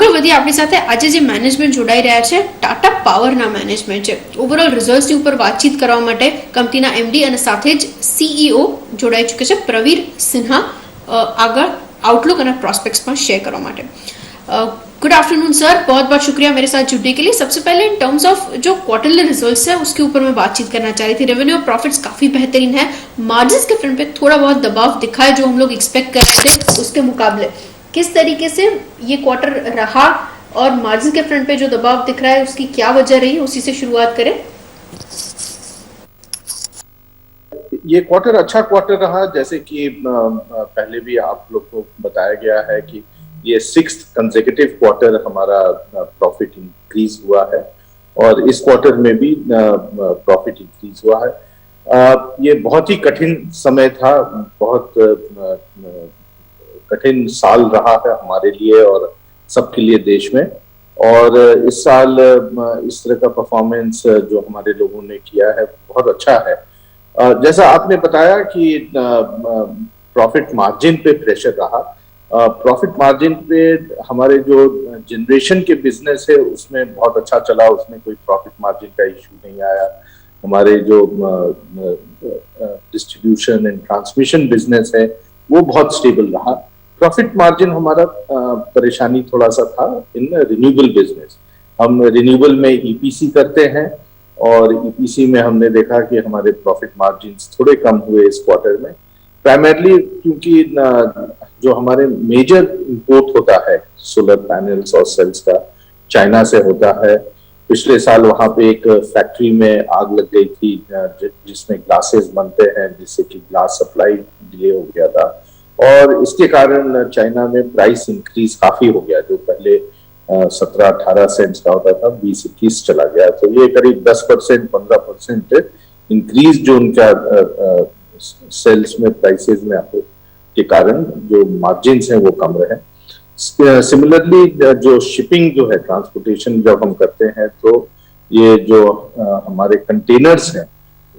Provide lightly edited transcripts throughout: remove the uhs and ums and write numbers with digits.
આગળ વધીએ આપણી સાથે આજે જે મેનેજમેન્ટ જોડાઈ રહ્યા છે ટાટા પાવરના મેનેજમેન્ટ છે ઓવરઓલ રિઝલ્ટ્સની ઉપર વાતચીત કરવા માટે કંપનીના એમડી અને સાથે જ સીઈઓ જોડાઈ ચૂકે છે પ્રવીર સિન્હા આગળ आउटलुक और प्रॉस्पेक्ट्स पर शेयर करने માટે गुड आफ्टरनून सर, बहुत बहुत शुक्रिया मेरे साथ जुड़ने के लिए। सबसे पहले इन टर्म्स ऑफ जो क्वार्टरली रिजल्ट्स है उसके ऊपर मैं बातचीत करना चाह रही थी। रेवेन्यू और प्रॉफिट्स काफी बेहतरीन है, मार्जिन्स के फ्रंट पे थोड़ा बहुत दबाव दिखा है जो हम लोग एक्सपेक्ट कर रहे थे उसके मुकाबले। किस तरीके से ये क्वार्टर रहा और मार्जिन के फ्रंट पे जो दबाव दिख रहा है उसकी क्या वजह रही, उसी से शुरुआत करें। ये क्वार्टर अच्छा क्वार्टर रहा, जैसे कि पहले भी आप लोग को बताया गया है कि ये 6th कंसेक्यूटिव क्वार्टर हमारा प्रॉफिट इंक्रीज हुआ है और इस क्वार्टर में भी प्रॉफिट इंक्रीज हुआ है। ये बहुत ही कठिन समय था, बहुत कठिन साल रहा है हमारे लिए और सबके लिए देश में। और इस साल इस तरह का परफॉर्मेंस जो हमारे लोगों ने किया है बहुत अच्छा है। जैसा आपने बताया कि प्रॉफिट मार्जिन पे प्रेशर रहा, प्रॉफिट मार्जिन पे हमारे जो जनरेशन के बिजनेस है उसमें बहुत अच्छा चला, उसमें कोई प्रॉफिट मार्जिन का इशू नहीं आया। हमारे जो डिस्ट्रीब्यूशन एंड ट्रांसमिशन बिजनेस है वो बहुत स्टेबल रहा। प्रॉफिट मार्जिन हमारा परेशानी थोड़ा सा था इन रिन्यूएबल बिजनेस। हम रिन्यूएबल में ईपीसी करते हैं और ईपीसी में हमने देखा कि हमारे प्रॉफिट मार्जिन्स थोड़े कम हुए इस क्वार्टर में, प्राइमरली क्योंकि जो हमारे मेजर इंपोर्ट होता है सोलर पैनल्स और सेल्स का चाइना से होता है। पिछले साल वहां पे एक फैक्ट्री में आग लग गई थी जिसमें ग्लासेस बनते हैं, जिससे कि ग्लास सप्लाई डिले हो गया था और इसके कारण चाइना में प्राइस इंक्रीज काफी हो गया। जो पहले 17-18 सेंट्स का होता था 20-21 चला गया, तो ये करीब 10%-15% इंक्रीज जो उनका सेल्स में प्राइसेस में के कारण जो मार्जिन्स हैं वो कम रहे। सिमिलरली जो शिपिंग जो है, ट्रांसपोर्टेशन जब हम करते हैं तो ये जो हमारे कंटेनर्स हैं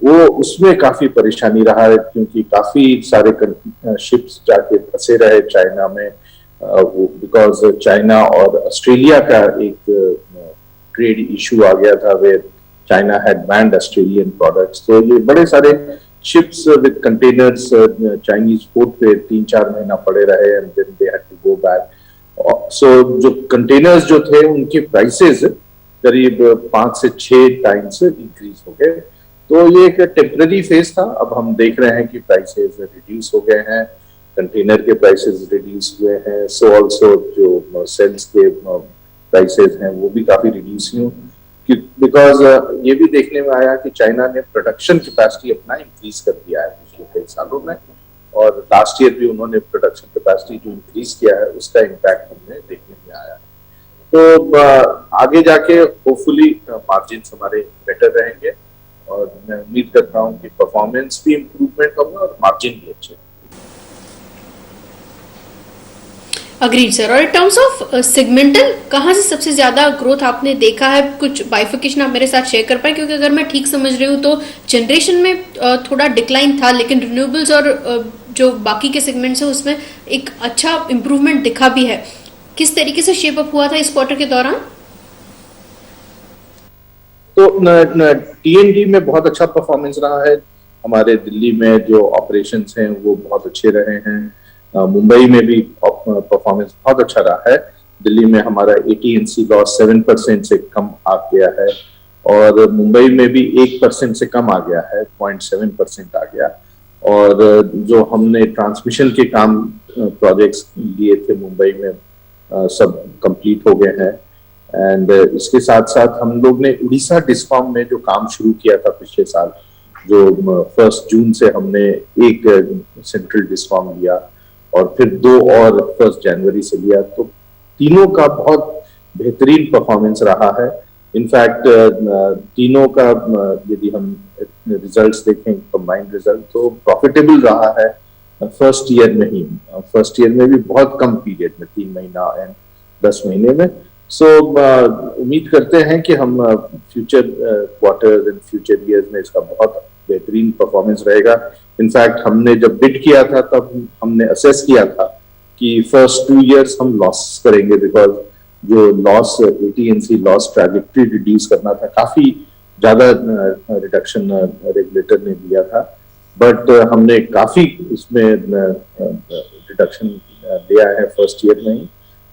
वो उसमें काफी परेशानी रहा है, क्योंकि काफी सारे शिप्स जाके फंसे रहे चाइना में, बिकॉज चाइना और ऑस्ट्रेलिया का एक ट्रेड इशू आ गया था where China had banned Australian products. तो ये बड़े सारे ships with containers Chinese port पे 3-4 महीना पड़े रहे and then they had to go back. So जो कंटेनर्स जो थे उनके प्राइसेस करीब 5 से 6 टाइम्स इंक्रीज हो गए। तो ये एक टेम्पररी फेज था। अब हम देख रहे हैं कि प्राइसेस रिड्यूस हो गए हैं, कंटेनर के प्राइसेस रिड्यूस हुए हैं, सो ऑल्सो जो सेल्स के प्राइसेस हैं वो भी काफी रिड्यूस हुए, बिकॉज ये भी देखने में आया कि चाइना ने प्रोडक्शन कैपेसिटी अपना इंक्रीज कर दिया है पिछले कई सालों में, और लास्ट ईयर भी उन्होंने प्रोडक्शन कैपेसिटी जो इंक्रीज किया है उसका इम्पैक्ट हमें देखने में आया। तो आगे जाके होपफुली मार्जिन्स हमारे बेटर रहेंगे और मैं उम्मीद करता हूँ कि परफॉर्मेंस भी इम्प्रूवमेंट होगा और मार्जिन भी अच्छे। Agreed sir. और इन टर्म्स ऑफ सेगमेंटल कहाँ से सबसे ज्यादा ग्रोथ आपने देखा है, कुछ बाइफिकेशन आप मेरे साथ शेयर कर पाए? क्योंकि अगर मैं ठीक समझ रही हूँ तो जनरेशन में थोड़ा डिक्लाइन था, लेकिन रिन्यूएबल्स और जो बाकी के सेगमेंट्स हैं उसमें एक अच्छा इम्प्रूवमेंट दिखा भी है। किस तरीके से शेप अप हुआ था इस क्वार्टर के दौरान? तो टीएनडी में बहुत अच्छा परफॉर्मेंस रहा है। हमारे दिल्ली में जो ऑपरेशंस हैं वो बहुत अच्छे रहे हैं। मुंबई में भी परफॉर्मेंस बहुत अच्छा रहा है। दिल्ली में हमारा एटीएनसी लॉस 7% से कम आ गया है और मुंबई में भी 1% से कम आ गया है, 0.7% आ गया। और जो हमने ट्रांसमिशन के काम प्रोजेक्ट्स लिए थे मुंबई में सब कंप्लीट हो गए हैं। एंड इसके साथ साथ हम लोग ने उड़ीसा डिस्कॉम में जो काम शुरू किया था पिछले साल, जो 1 जून से हमने एक सेंट्रल डिस्कॉम लिया और फिर 2 और 1 जनवरी से लिया, तो तीनों का बहुत बेहतरीन परफॉर्मेंस रहा है। इनफैक्ट तीनों का यदि हम रिजल्ट्स देखें, कंबाइंड रिजल्ट, तो प्रॉफिटेबल रहा है फर्स्ट ईयर में ही। फर्स्ट ईयर में भी बहुत कम पीरियड में, 3 महीना एंड 10 महीने में। सो उम्मीद करते हैं कि हम future quarters and future years में इसका बहुत बेहतरीन परफॉर्मेंस रहेगा। इनफैक्ट हमने जब बिड किया था तब हमने असेस किया था कि फर्स्ट 2 इयर्स हम लॉस करेंगे, बिकॉज जो loss AT&C loss trajectory reduce करना था, काफी ज्यादा रिडक्शन रेगुलेटर ने दिया था, बट हमने काफी इसमें रिडक्शन दिया है फर्स्ट ईयर में ही।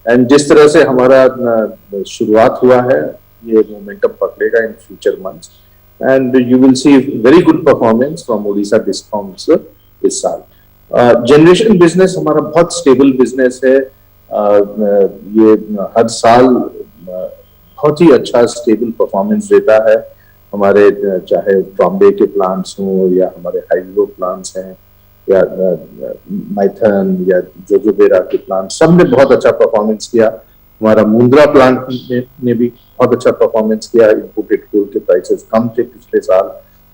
एंड जिस तरह से हमारा शुरुआत हुआ है, ये मोमेंटम पकड़ेगा in future months and you will see very good performance from Odisha discoms इस साल। जनरेशन बिजनेस हमारा बहुत स्टेबल बिजनेस है। ये हर साल बहुत ही अच्छा स्टेबल परफॉर्मेंस देता है। हमारे चाहे ट्रॉम्बे के प्लांट्स हों या हमारे हाइड्रो प्लांट्स हैं या माइथन या जोजोबेरा के प्लांट, सब ने बहुत अच्छा परफॉर्मेंस किया। हमारा मुंद्रा प्लांट ने भी बहुत अच्छा परफॉर्मेंस किया। इंपोर्टेड कोल के प्राइसेस कम थे पिछले साल,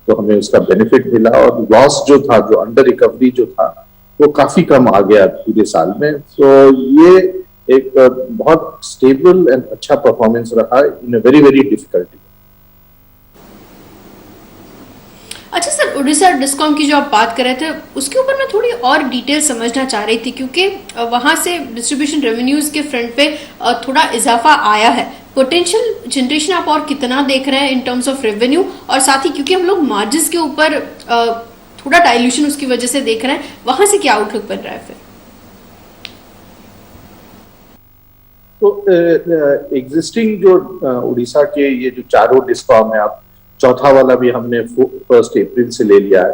तो हमें उसका बेनिफिट मिला और लॉस जो था, जो अंडर रिकवरी जो था, वो काफी कम आ गया पूरे साल में। तो ये एक बहुत स्टेबल एंड अच्छा परफॉर्मेंस रहा इन अ वेरी वेरी डिफिकल्ट। अच्छा सर, उड़ीसा डिस्कॉम की जो आप बात कर रहे थे उसके ऊपर मैं थोड़ी और डिटेल समझना चाह रही थी, क्योंकि वहां से डिस्ट्रीब्यूशन रेवेन्यूज के फ्रंट पे थोड़ा इजाफा आया है। पोटेंशियल जनरेशन आप और कितना देख रहे हैं इन टर्म्स ऑफ रेवेन्यू, और साथ ही क्योंकि हम लोग मार्जिन्स के ऊपर थोड़ा डाइल्यूशन उसकी वजह से देख रहे हैं, वहां से क्या आउटलुक बन रहा है फिर? तो एग्जिस्टिंग जो उड़ीसा के ये जो चारों डिस्कॉम है, आप चौथा वाला भी हमने 1 अप्रैल से ले लिया है,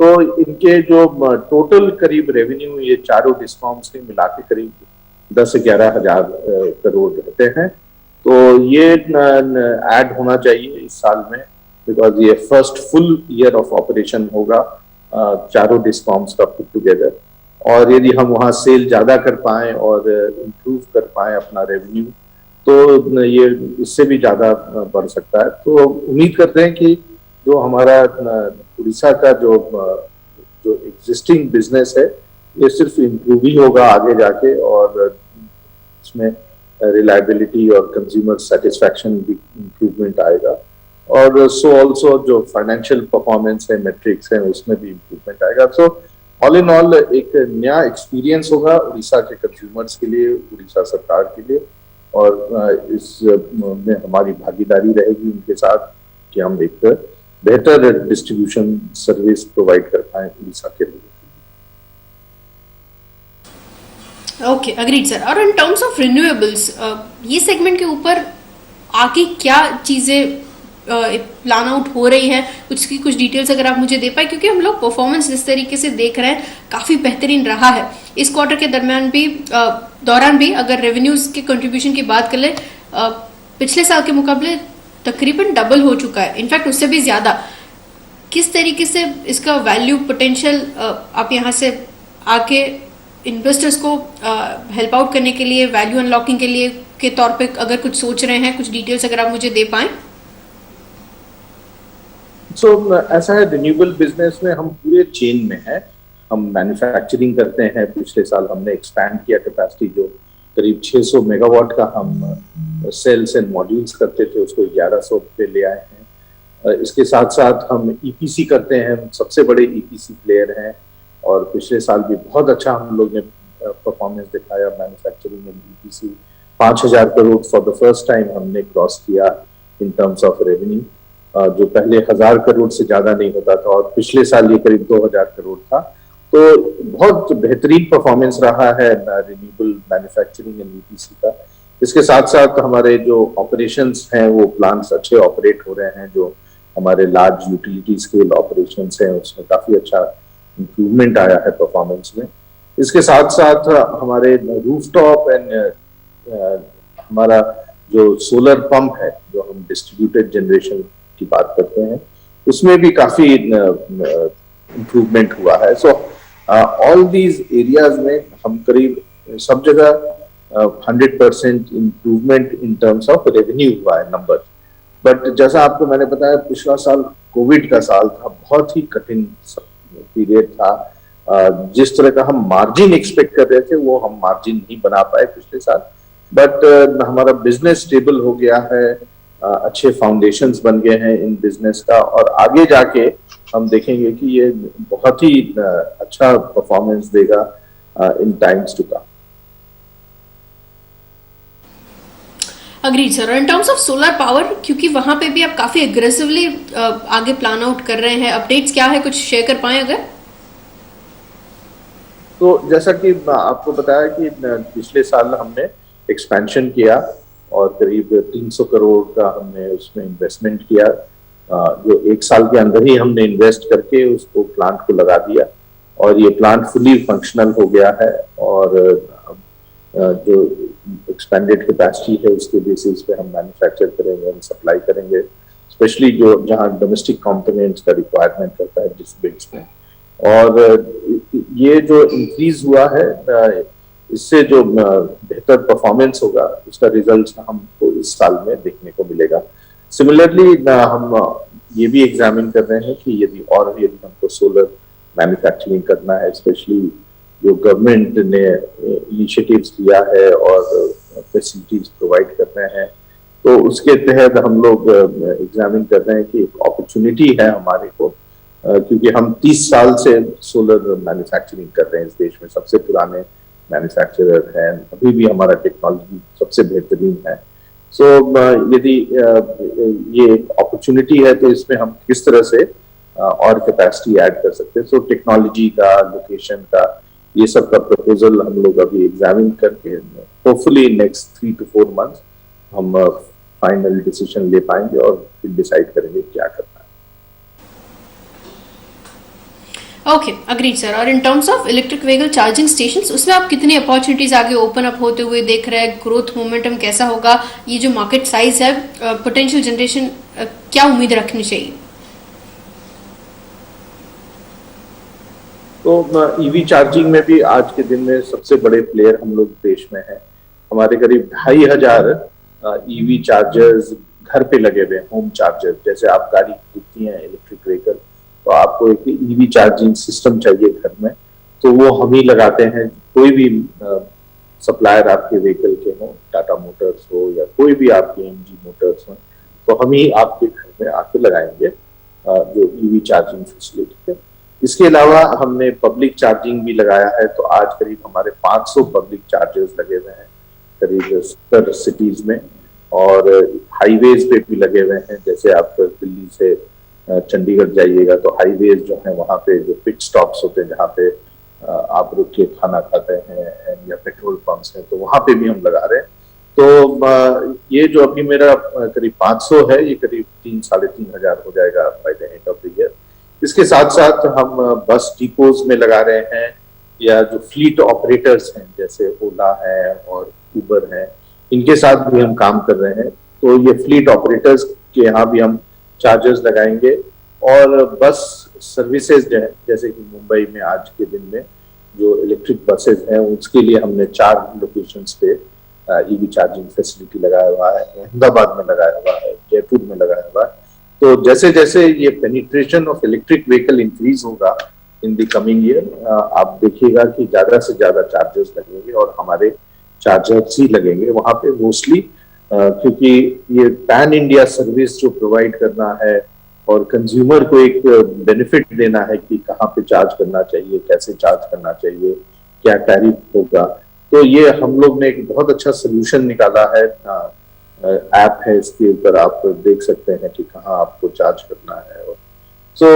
तो इनके जो टोटल करीब रेवेन्यू ये चारों डिस्कॉम से मिला के करीब 10-11 हजार करोड़ रहते हैं। तो ये ऐड होना चाहिए इस साल में, बिकॉज ये first full year of operation होगा चारों डिस्कॉम्स का पुट टुगेदर। और यदि हम वहाँ सेल ज्यादा कर पाए और इम्प्रूव कर पाए अपना रेवेन्यू, तो ये इससे भी ज्यादा बढ़ सकता है। तो उम्मीद करते हैं कि जो हमारा उड़ीसा का जो एग्जिस्टिंग बिजनेस है, ये सिर्फ इम्प्रूव ही होगा आगे जाके, और इसमें रिलायबिलिटी और कंज्यूमर सेटिस्फैक्शन भी इम्प्रूवमेंट आएगा। और सो ऑल्सो जो फाइनेंशियल परफॉर्मेंस है, मेट्रिक्स है, उसमें भी इम्प्रूवमेंट आएगा। सो ऑल इन ऑल एक नया एक्सपीरियंस होगा उड़ीसा के कंज्यूमर्स के लिए, उड़ीसा सरकार के लिए, और इसमें हमारी भागीदारी रहेगी उनके साथ कि हम एक बेहतर डिस्ट्रीब्यूशन सर्विस प्रोवाइड कर पाए उड़ीसा के लोगों को। Okay, agreed sir. और इन टर्म्स ऑफ रिन्यूएबल्स, ये सेगमेंट के ऊपर आगे क्या चीजें प्लान आउट हो रही है, उसकी कुछ डिटेल्स अगर आप मुझे दे पाए, क्योंकि हम लोग परफॉर्मेंस जिस तरीके से देख रहे हैं काफी बेहतरीन रहा है इस क्वार्टर के दौरान भी अगर रेवेन्यूज के कंट्रीब्यूशन की बात कर ले, पिछले साल के मुकाबले तकरीबन डबल हो चुका है, इनफैक्ट उससे भी ज्यादा। किस तरीके से इसका वैल्यू पोटेंशियल आप यहाँ से आके इन्वेस्टर्स को हेल्प आउट करने के लिए, वैल्यू अनलॉकिंग के लिए के तौर पे अगर कुछ सोच रहे हैं, कुछ डिटेल्स अगर आप मुझे दे पाएं। ऐसा है, रिन्यूएबल बिजनेस में हम पूरे चेन में हैं। हम मैन्युफैक्चरिंग करते हैं। पिछले साल हमने एक्सपैंड किया कैपेसिटी, जो करीब 600 मेगावाट का हम सेल्स एंड मॉड्यूल्स करते थे, उसको 1100 पे ले आए हैं। इसके साथ साथ हम ईपीसी करते हैं, हम सबसे बड़े ईपीसी प्लेयर हैं, और पिछले साल भी बहुत अच्छा हम लोग ने परफॉर्मेंस दिखाया manufacturing and EPC. 5000 crore for the first time हमने क्रॉस किया इन टर्म्स ऑफ रेवेन्यू, जो पहले 1000 करोड़ से ज्यादा नहीं होता था, और पिछले साल ये करीब 2000 करोड़ था। तो बहुत बेहतरीन परफॉर्मेंस रहा है रिन्यूएबल मैन्युफैक्चरिंग एंड ईपीसी का। इसके साथ साथ हमारे जो ऑपरेशंस हैं, वो प्लांट्स अच्छे ऑपरेट हो रहे हैं। जो हमारे लार्ज यूटिलिटी स्केल ऑपरेशंस हैं, उसमें काफी अच्छा इंप्रूवमेंट आया है परफॉर्मेंस में। इसके साथ साथ हमारे रूफटॉप एंड हमारा जो सोलर पंप है, जो हम डिस्ट्रीब्यूटेड जनरेशन की बात करते हैं, उसमें भी काफी इम्प्रूवमेंट हुआ है। सो ऑल दीज एरियाज में हम करीब सब जगह 100% improvement in terms of revenue हुआ है नंबर। बट जैसा आपको मैंने बताया, पिछला साल कोविड का साल था, बहुत ही कठिन पीरियड था। जिस तरह का हम मार्जिन एक्सपेक्ट कर रहे थे, वो हम मार्जिन नहीं बना पाए पिछले साल। बट हमारा बिजनेस स्टेबल हो गया है, अच्छे फाउंडेशंस बन गए हैं इन बिजनेस का, और आगे जाके हम देखेंगे कि ये बहुत ही अच्छा परफॉर्मेंस देगा in times to come. Agreed sir. In terms of solar power, क्योंकि वहां पे भी आप काफी एग्रेसिवली आगे प्लान आउट कर रहे हैं, अपडेट्स क्या है, कुछ शेयर कर पाए अगर? तो जैसा कि आपको बताया कि पिछले साल हमने एक्सपेंशन किया और करीब 300 करोड़ का हमने उसमें इन्वेस्टमेंट किया, जो एक साल के अंदर ही हमने इन्वेस्ट करके उसको प्लांट को लगा दिया और ये प्लांट फुली फंक्शनल हो गया है। और जो एक्सपेंडेड कैपेसिटी है उसके बेसिस पे हम मैन्युफैक्चर करेंगे, हम सप्लाई करेंगे, स्पेशली जो जहां डोमेस्टिक कंपोनेंट्स का रिक्वायरमेंट रहता है जिस बिट्स में। और ये जो इंक्रीज हुआ है इससे जो बेहतर परफॉर्मेंस होगा उसका रिजल्ट हमको इस साल में देखने को मिलेगा। सिमिलरली हम ये भी एग्जामिन कर रहे हैं कि यदि हमको सोलर मैन्युफैक्चरिंग करना है, स्पेशली जो गवर्नमेंट ने इनिशिएटिव्स लिया है और फैसिलिटीज प्रोवाइड कर रहे हैं, तो उसके तहत हम लोग एग्जामिन कर रहे हैं कि एक अपॉर्चुनिटी है हमारे को, क्योंकि हम 30 साल से सोलर मैन्युफैक्चरिंग कर रहे हैं इस देश में, सबसे पुराने मैन्युफैक्चरर हैं, अभी भी हमारा टेक्नोलॉजी सबसे बेहतरीन है। सो यदि ये एक अपॉर्चुनिटी है तो इसमें हम किस तरह से और कैपेसिटी ऐड कर सकते हैं। सो टेक्नोलॉजी का, लोकेशन का, ये सब का प्रपोजल हम लोग अभी एग्जामिन करके होपफुली नेक्स्ट 3 to 4 months हम फाइनल डिसीजन ले पाएंगे और फिर डिसाइड करेंगे क्या करना है। Okay, agreed sir. और in terms of electric vehicle charging stations, उसमें आप कितनी अपॉर्चुनिटीज आगे ओपन अप होते हुए देख रहे हैं? ग्रोथ मोमेंटम कैसा होगा? ये जो मार्केट साइज है, पोटेंशियल जनरेशन, क्या उम्मीद रखनी चाहिए? तो ईवी चार्जिंग में भी आज के दिन में सबसे बड़े प्लेयर हम लोग देश में हैं। हमारे करीब 2500 ईवी चार्जर्स घर पे लगे हुए हैं, होम चार्जर। जैसे आप गाड़ी खरीदती हैं इलेक्ट्रिक व्हीकल, तो आपको एक ईवी चार्जिंग सिस्टम चाहिए घर में, तो वो हम ही लगाते हैं। कोई भी सप्लायर आपके व्हीकल के हो, टाटा मोटर्स हो या कोई भी आपके एमजी मोटर्स हो, तो हम ही आपके घर में आके लगाएंगे जो ईवी चार्जिंग फैसिलिटी है। इसके अलावा हमने पब्लिक चार्जिंग भी लगाया है, तो आज करीब हमारे 500 पब्लिक चार्जर्स लगे हुए हैं करीब 70 सिटीज में, और हाईवेज पे भी लगे हुए हैं। जैसे आप दिल्ली से चंडीगढ़ जाइएगा तो हाईवेज जो है वहाँ पे जो पिट स्टॉप्स होते हैं जहाँ पे आप रुक के खाना खाते हैं या पेट्रोल पंप्स हैं, तो वहाँ पे भी हम लगा रहे हैं। तो ये जो अभी मेरा करीब 500 है, ये करीब 3-3.5 हजार हो जाएगा by the end of the year. इसके साथ साथ हम बस डिपोज में लगा रहे हैं, या जो फ्लीट ऑपरेटर्स हैं जैसे ओला है और उबर है, इनके साथ भी हम काम कर रहे हैं। तो ये फ्लीट ऑपरेटर्स के यहाँ भी हम चार्जर्स लगाएंगे। और बस सर्विसेज जो है, जैसे कि मुंबई में आज के दिन में जो इलेक्ट्रिक बसेज हैं, उसके लिए हमने 4 लोकेशंस पे ईवी चार्जिंग फैसिलिटी लगाया हुआ है। अहमदाबाद में लगाया हुआ है, जयपुर में लगाया हुआ है। तो जैसे जैसे ये penetration of electric vehicle increase होगा इन द कमिंग ईयर, आप देखिएगा कि ज्यादा से ज्यादा चार्जर्स लगेंगे और हमारे चार्जर्स ही लगेंगे वहां पे मोस्टली, क्योंकि ये पैन इंडिया सर्विस जो प्रोवाइड करना है और कंज्यूमर को एक बेनिफिट देना है कि कहाँ पे चार्ज करना चाहिए, कैसे चार्ज करना चाहिए, क्या टैरिफ होगा। तो ये हम लोग ने एक बहुत अच्छा सोल्यूशन निकाला है, ऐप है, इसके ऊपर आप देख सकते हैं कि कहाँ आपको चार्ज करना है। So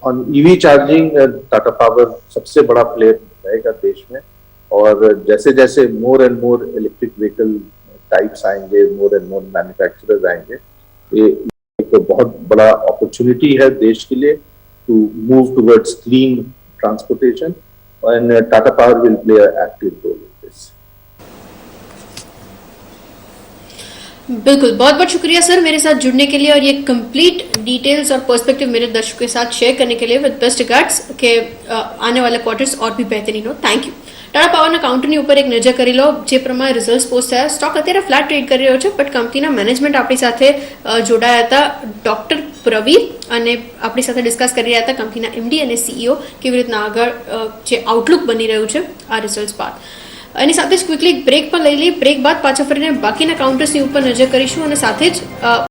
on EV charging Tata power सबसे बड़ा प्लेयर रहेगा देश में, और जैसे जैसे more and more electric vehicle types आएंगे, मोर एंड मोर मैन्युफैक्चरर्स आएंगे, ये एक बहुत बड़ा अपॉर्चुनिटी है देश के लिए to move towards clean transportation, and Tata Power will play a active role in this. बिल्कुल, बहुत बहुत शुक्रिया सर मेरे साथ जुड़ने के लिए और ये कंप्लीट डिटेल्स और पर्सपेक्टिव मेरे दर्शकों के साथ शेयर करने के लिए। विद बेस्ट रिगार्ड्स के आने वाले क्वार्टर्स और भी बेहतरीन हो। Thank you. ટાટા પાવરના કાઉન્ટરની ઉપર એક નજર કરી લો, જે પ્રમાણે રિઝલ્ટ્સ પોસ્ટ થયા, સ્ટોક અત્યારે ફ્લેટ ટ્રેડ કરી રહ્યો છે, બટ કંપનીના મેનેજમેન્ટ આપણી સાથે જોડાયા હતા ડોક્ટર પ્રવીર, અને આપણી સાથે ડિસ્કસ કરી રહ્યા હતા કંપનીના એમડી અને સીઈઓ કેવી રીતના આગળ જે આઉટલુક બની રહ્યું છે આ રિઝલ્ટ્સ બાદ। એની સાથે જ ક્વિકલી બ્રેક પણ લઈ લઈએ, બ્રેક બાદ પાછા ફરીને બાકીના કાઉન્ટર્સની ઉપર નજર કરીશું અને સાથે જ